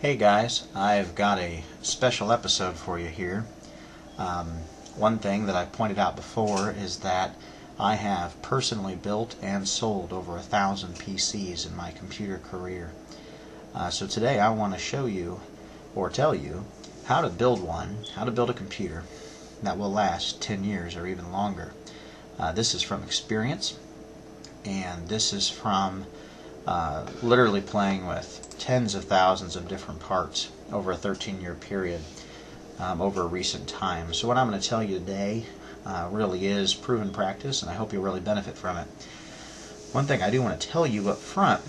Hey guys, I've got a special episode for you here. One thing that I've pointed out before is that I have personally built and sold over 1,000 PCs in my computer career. So today I want to show you, or tell you, how to build a computer that will last 10 years or even longer. This is from experience, and this is from literally playing with tens of thousands of different parts over a 13-year period over recent times. So what I'm going to tell you today really is proven practice, and I hope you'll really benefit from it. One thing I do want to tell you up front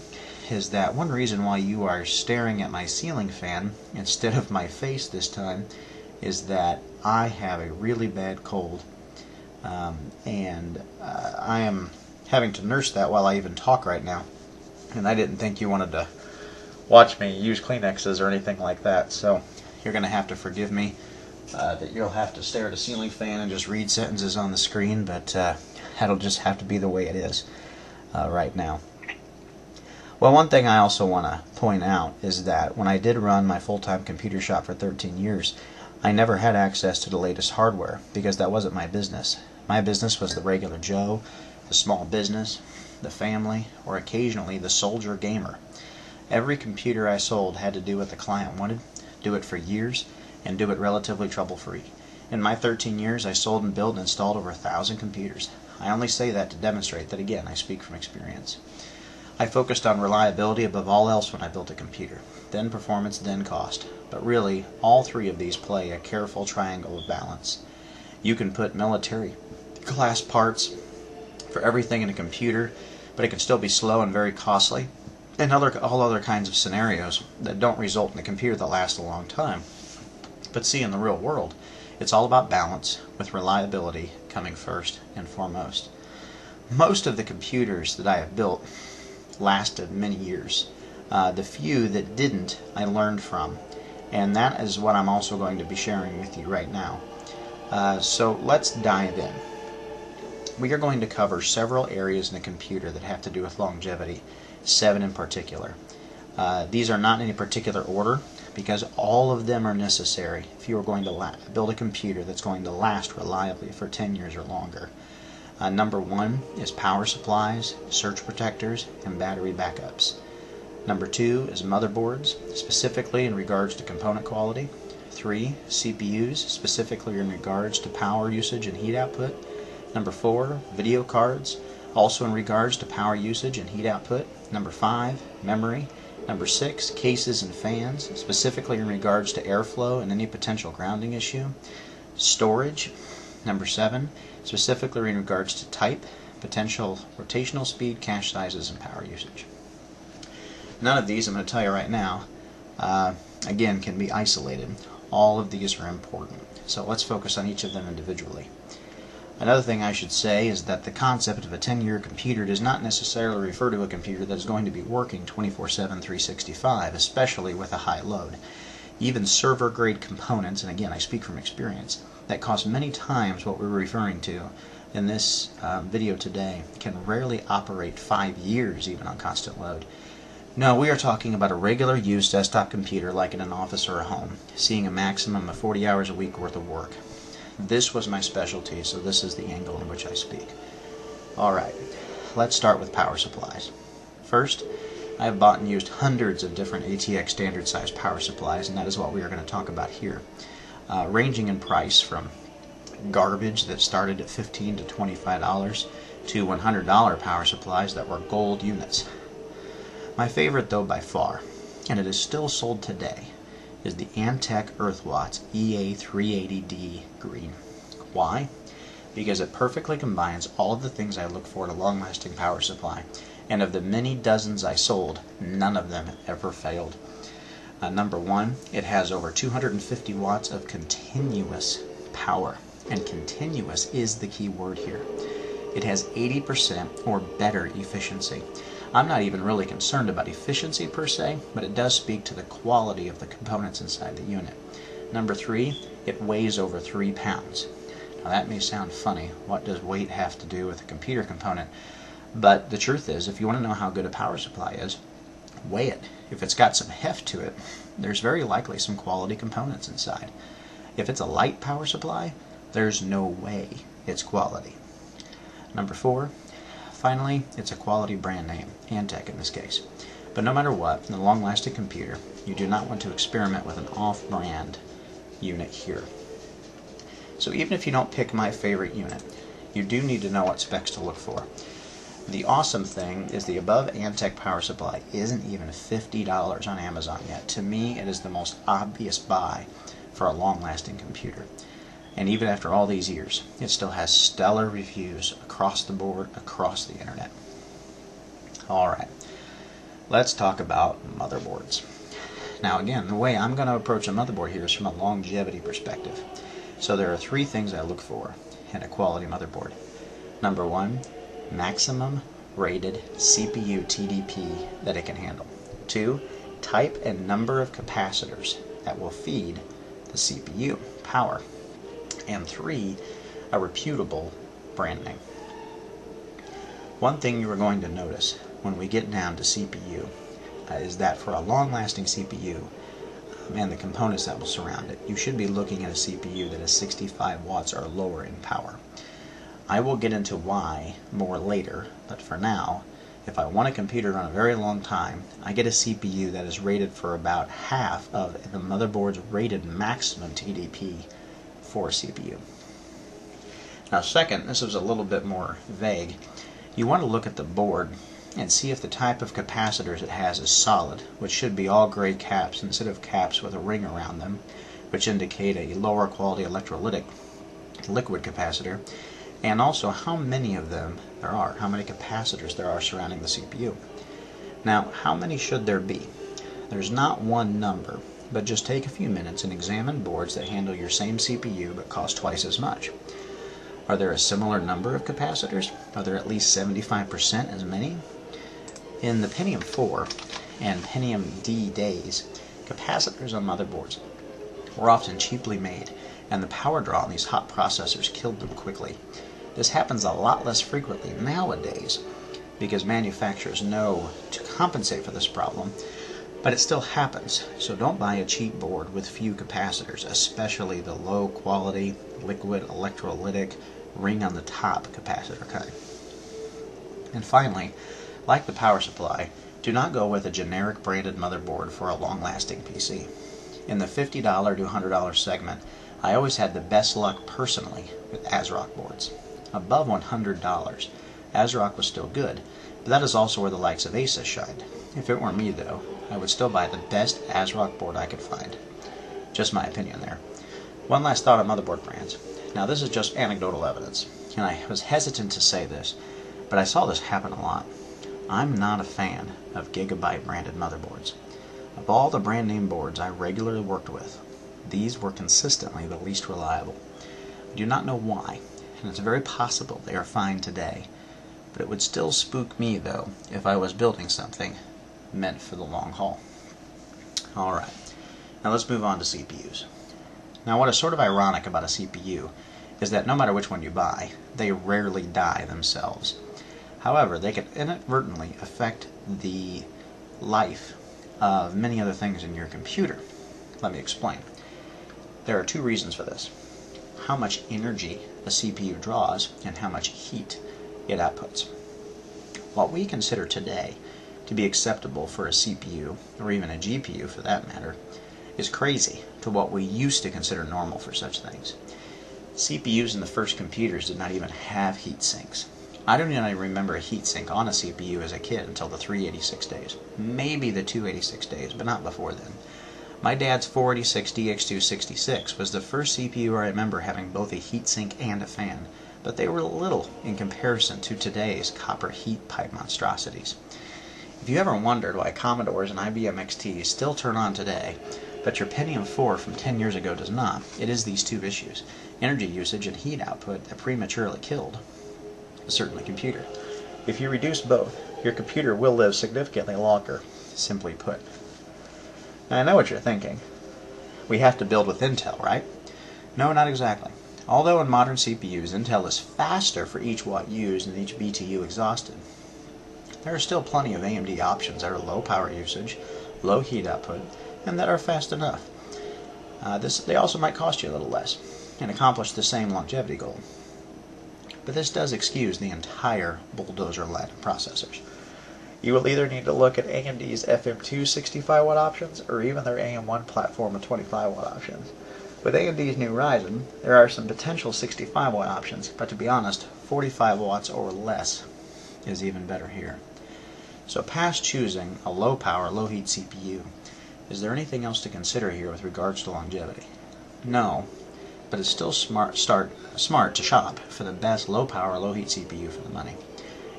is that one reason why you are staring at my ceiling fan instead of my face this time is that I have a really bad cold, and I am having to nurse that while I even talk right now. And I didn't think you wanted to watch me use Kleenexes or anything like that, so you're going to have to forgive me that you'll have to stare at a ceiling fan and just read sentences on the screen, but that'll just have to be the way it is right now. Well, one thing I also want to point out is that when I did run my full-time computer shop for 13 years, I never had access to the latest hardware because that wasn't my business. My business was the regular Joe, the small business, the family, or occasionally the soldier gamer. Every computer I sold had to do what the client wanted, do it for years, and do it relatively trouble-free. In my 13 years, I sold and built and installed over 1,000 computers. I only say that to demonstrate that, again, I speak from experience. I focused on reliability above all else when I built a computer, then performance, then cost. But really, all three of these play a careful triangle of balance. You can put military-class parts for everything in a computer, but it can still be slow and very costly, and all other kinds of scenarios that don't result in a computer that lasts a long time. But see, in the real world, it's all about balance, with reliability coming first and foremost. Most of the computers that I have built lasted many years. The few that didn't, I learned from, and that is what I'm also going to be sharing with you right now. So let's dive in. We are going to cover several areas in a computer that have to do with longevity, 7 in particular. These are not in any particular order because all of them are necessary if you are going to build a computer that's going to last reliably for 10 years or longer. Number 1 is power supplies, surge protectors, and battery backups. Number 2 is motherboards, specifically in regards to component quality. 3, CPUs, specifically in regards to power usage and heat output. Number 4, video cards, also in regards to power usage and heat output. Number 5, memory. Number 6, cases and fans, specifically in regards to airflow and any potential grounding issue. Storage. Number 7, specifically in regards to type, potential rotational speed, cache sizes, and power usage. None of these, I'm going to tell you right now, again, can be isolated. All of these are important. So let's focus on each of them individually. Another thing I should say is that the concept of a 10-year computer does not necessarily refer to a computer that is going to be working 24/7, 365, especially with a high load. Even server-grade components, and again I speak from experience, that cost many times what we're referring to in this video today can rarely operate 5 years even on constant load. No, we are talking about a regular use desktop computer like in an office or a home, seeing a maximum of 40 hours a week worth of work. This was my specialty, so this is the angle in which I speak. Alright, let's start with power supplies. First, I have bought and used hundreds of different ATX standard size power supplies, and that is what we are going to talk about here. Ranging in price from garbage that started at $15 to $25 to $100 power supplies that were gold units. My favorite, though, by far, and it is still sold today, is the Antec Earthwatts EA380D Green. Why? Because it perfectly combines all of the things I look for in a long-lasting power supply, and of the many dozens I sold, none of them ever failed. Number 1, it has over 250 watts of continuous power, and continuous is the key word here. It has 80% or better efficiency. I'm not even really concerned about efficiency per se, but it does speak to the quality of the components inside the unit. Number 3, it weighs over 3 pounds. Now that may sound funny. What does weight have to do with a computer component? But the truth is, if you want to know how good a power supply is, weigh it. If it's got some heft to it, there's very likely some quality components inside. If it's a light power supply, there's no way it's quality. Number 4, finally, it's a quality brand name, Antec in this case. But no matter what, in a long-lasting computer, you do not want to experiment with an off-brand unit here. So even if you don't pick my favorite unit, you do need to know what specs to look for. The awesome thing is the above Antec power supply isn't even $50 on Amazon yet. To me, it is the most obvious buy for a long-lasting computer. And even after all these years, it still has stellar reviews across the board, across the internet. Alright, let's talk about motherboards. Now again, the way I'm going to approach a motherboard here is from a longevity perspective. So there are 3 things I look for in a quality motherboard. Number 1, maximum rated CPU TDP that it can handle. 2, type and number of capacitors that will feed the CPU power. And 3, a reputable brand name. One thing you are going to notice when we get down to CPU is that for a long-lasting CPU and the components that will surround it, you should be looking at a CPU that is 65 watts or lower in power. I will get into why more later, but for now, if I want a computer to run a very long time, I get a CPU that is rated for about half of the motherboard's rated maximum TDP for a CPU. Now second, this is a little bit more vague. You want to look at the board and see if the type of capacitors it has is solid, which should be all gray caps instead of caps with a ring around them, which indicate a lower quality electrolytic liquid capacitor, and also how many of them there are, how many capacitors there are surrounding the CPU. Now, how many should there be? There's not one number, but just take a few minutes and examine boards that handle your same CPU but cost twice as much. Are there a similar number of capacitors? Are there at least 75% as many? In the Pentium 4 and Pentium D days, capacitors on motherboards were often cheaply made, and the power draw on these hot processors killed them quickly. This happens a lot less frequently nowadays because manufacturers know to compensate for this problem, but it still happens. So don't buy a cheap board with few capacitors, especially the low quality liquid electrolytic ring on the top capacitor kind. And finally, like the power supply, do not go with a generic branded motherboard for a long-lasting PC. In the $50 to $100 segment, I always had the best luck personally with ASRock boards. Above $100, ASRock was still good, but that is also where the likes of Asus shined. If it were me though, I would still buy the best ASRock board I could find. Just my opinion there. One last thought on motherboard brands. Now this is just anecdotal evidence, and I was hesitant to say this, but I saw this happen a lot. I'm not a fan of Gigabyte branded motherboards. Of all the brand name boards I regularly worked with, these were consistently the least reliable. I do not know why, and it's very possible they are fine today, but it would still spook me though if I was building something meant for the long haul. Alright, now let's move on to CPUs. Now what is sort of ironic about a CPU is that no matter which one you buy, they rarely die themselves. However, they can inadvertently affect the life of many other things in your computer. Let me explain. There are 2 reasons for this: how much energy a CPU draws and how much heat it outputs. What we consider today to be acceptable for a CPU, or even a GPU for that matter, is crazy to what we used to consider normal for such things. CPUs in the first computers did not even have heat sinks. I don't even remember a heatsink on a CPU as a kid until the 386 days. Maybe the 286 days, but not before then. My dad's 486 DX266 was the first CPU I remember having both a heatsink and a fan, but they were little in comparison to today's copper heat pipe monstrosities. If you ever wondered why Commodores and IBM XTs still turn on today, but your Pentium 4 from 10 years ago does not, it is these 2 issues: energy usage and heat output that prematurely killed a certain computer. If you reduce both, your computer will live significantly longer, simply put. Now I know what you're thinking. We have to build with Intel, right? No, not exactly. Although in modern CPUs, Intel is faster for each watt used and each BTU exhausted, there are still plenty of AMD options that are low power usage, low heat output, and that are fast enough. They also might cost you a little less and accomplish the same longevity goal. But this does excuse the entire bulldozer Latin processors. You will either need to look at AMD's FM2 65-watt options or even their AM1 platform of 25-watt options. With AMD's new Ryzen, there are some potential 65-watt options, but to be honest, 45 watts or less is even better here. So past choosing a low-power, low-heat CPU, is there anything else to consider here with regards to longevity? No, but it's still smart to shop for the best low-power, low-heat CPU for the money.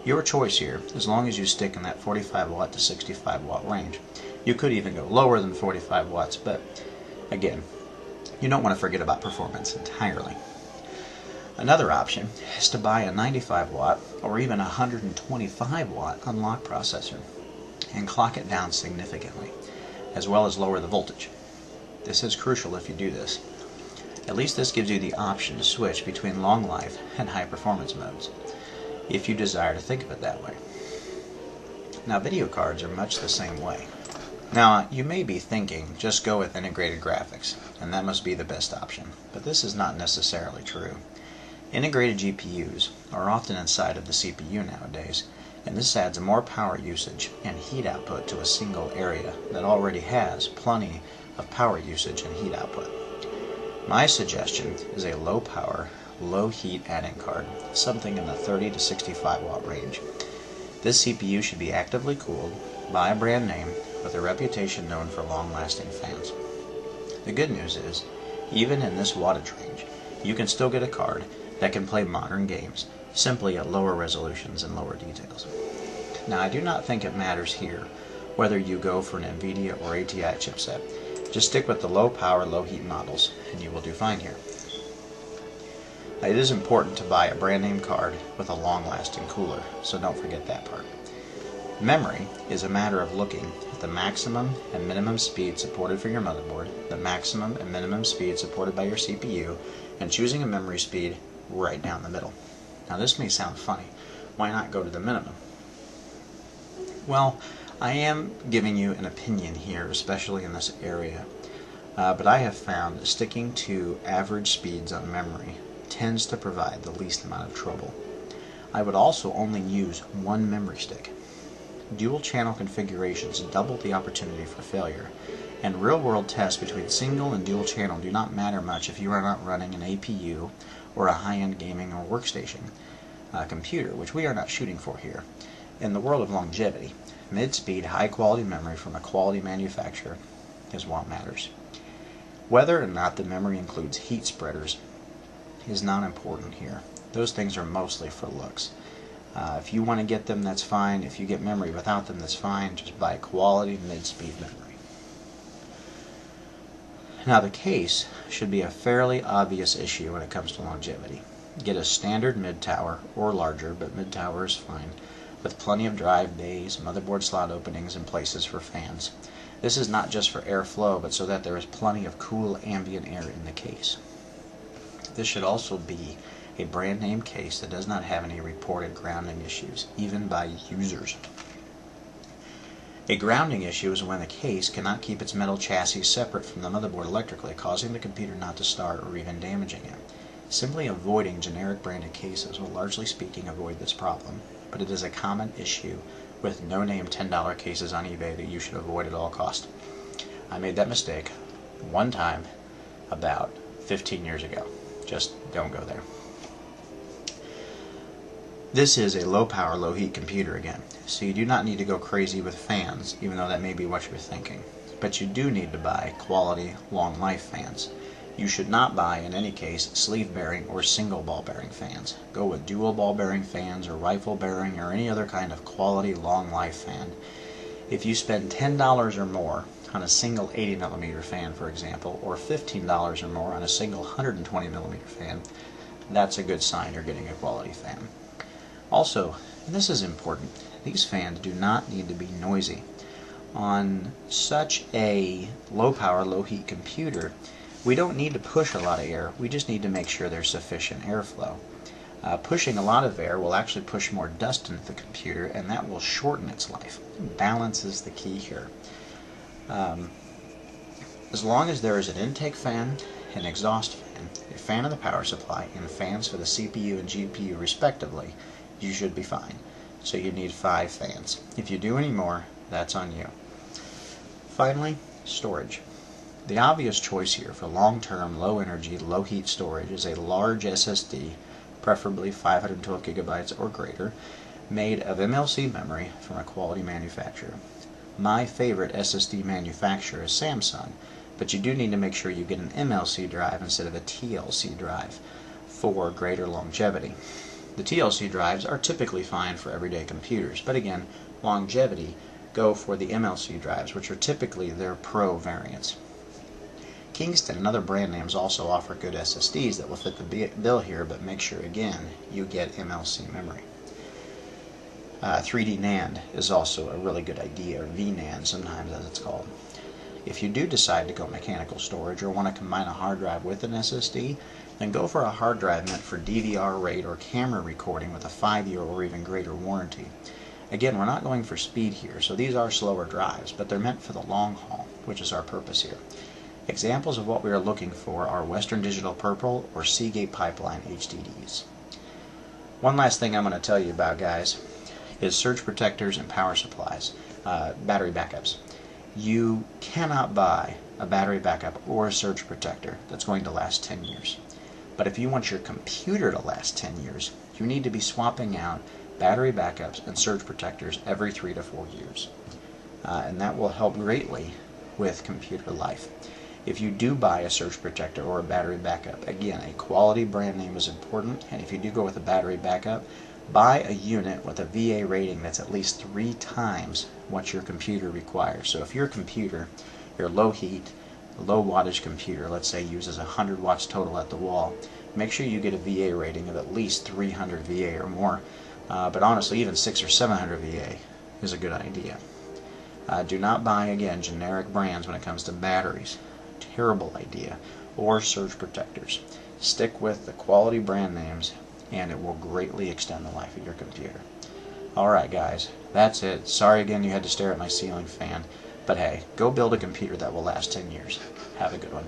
Your choice here, as long as you stick in that 45 watt to 65 watt range. You could even go lower than 45 watts, but again, you don't want to forget about performance entirely. Another option is to buy a 95 watt or even a 125 watt unlock processor and clock it down significantly, as well as lower the voltage. This is crucial if you do this. At least this gives you the option to switch between long life and high performance modes, if you desire to think of it that way. Now, video cards are much the same way. Now, you may be thinking, just go with integrated graphics, and that must be the best option, but this is not necessarily true. Integrated GPUs are often inside of the CPU nowadays, and this adds more power usage and heat output to a single area that already has plenty of power usage and heat output. My suggestion is a low power, low heat add-in card, something in the 30 to 65 watt range. This CPU should be actively cooled by a brand name with a reputation known for long-lasting fans. The good news is, even in this wattage range, you can still get a card that can play modern games, simply at lower resolutions and lower details. Now, I do not think it matters here whether you go for an NVIDIA or ATI chipset. Just stick with the low power, low heat models, and you will do fine here. It is important to buy a brand name card with a long-lasting cooler, so don't forget that part. Memory is a matter of looking at the maximum and minimum speed supported for your motherboard, the maximum and minimum speed supported by your CPU, and choosing a memory speed right down the middle. Now, this may sound funny. Why not go to the minimum? Well, I am giving you an opinion here, especially in this area, but I have found that sticking to average speeds on memory tends to provide the least amount of trouble. I would also only use one memory stick. Dual channel configurations double the opportunity for failure, and real-world tests between single and dual channel do not matter much if you are not running an APU or a high-end gaming or workstation computer, which we are not shooting for here. In the world of longevity, mid-speed, high-quality memory from a quality manufacturer is what matters. Whether or not the memory includes heat spreaders is not important here. Those things are mostly for looks. If you want to get them, that's fine. If you get memory without them, that's fine. Just buy quality mid-speed memory. Now, the case should be a fairly obvious issue when it comes to longevity. Get a standard mid-tower or larger, but mid-tower is fine, with plenty of drive bays, motherboard slot openings, and places for fans. This is not just for airflow, but so that there is plenty of cool ambient air in the case. This should also be a brand name case that does not have any reported grounding issues, even by users. A grounding issue is when the case cannot keep its metal chassis separate from the motherboard electrically, causing the computer not to start or even damaging it. Simply avoiding generic branded cases will, largely speaking, avoid this problem, but it is a common issue with no-name $10 cases on eBay that you should avoid at all costs. I made that mistake one time about 15 years ago. Just don't go there. This is a low power, low heat computer again, so you do not need to go crazy with fans, even though that may be what you're thinking. But you do need to buy quality, long life fans. You should not buy, in any case, sleeve bearing or single ball bearing fans. Go with dual ball bearing fans or rifle bearing or any other kind of quality long life fan. If you spend $10 or more on a single 80mm fan, for example, or $15 or more on a single 120mm fan, that's a good sign you're getting a quality fan. Also, and this is important, these fans do not need to be noisy. On such a low power, low heat computer, we don't need to push a lot of air, we just need to make sure there's sufficient airflow. Pushing a lot of air will actually push more dust into the computer, and that will shorten its life. Balance is the key here. As long as there is an intake fan, an exhaust fan, a fan in the power supply, and fans for the CPU and GPU respectively, you should be fine. So you need 5 fans. If you do any more, that's on you. Finally, storage. The obvious choice here for long-term, low-energy, low-heat storage is a large SSD, preferably 512 gigabytes or greater, made of MLC memory from a quality manufacturer. My favorite SSD manufacturer is Samsung, but you do need to make sure you get an MLC drive instead of a TLC drive for greater longevity. The TLC drives are typically fine for everyday computers, but again, longevity, go for the MLC drives, which are typically their Pro variants. Kingston and other brand names also offer good SSDs that will fit the bill here, but make sure again you get MLC memory. 3D NAND is also a really good idea, or VNAND sometimes as it's called. If you do decide to go mechanical storage or want to combine a hard drive with an SSD, then go for a hard drive meant for DVR, RAID, or camera recording with a 5-year or even greater warranty. Again, we're not going for speed here, so these are slower drives, but they're meant for the long haul, which is our purpose here. Examples of what we are looking for are Western Digital Purple or Seagate Pipeline HDDs. One last thing I'm going to tell you about, guys, is surge protectors and power supplies, battery backups. You cannot buy a battery backup or a surge protector that's going to last 10 years. But if you want your computer to last 10 years, you need to be swapping out battery backups and surge protectors every 3 to 4 years. And that will help greatly with computer life. If you do buy a surge protector or a battery backup, again, a quality brand name is important, and if you do go with a battery backup, buy a unit with a VA rating that's at least 3 times what your computer requires. So if your computer, your low heat, low wattage computer, let's say uses 100 watts total at the wall, make sure you get a VA rating of at least 300 VA or more. But honestly, even 600 or 700 VA is a good idea. Do not buy, again, generic brands when it comes to batteries. Terrible idea. Or surge protectors. Stick with the quality brand names, and it will greatly extend the life of your computer. Alright guys, that's it. Sorry again you had to stare at my ceiling fan, but hey, go build a computer that will last 10 years. Have a good one.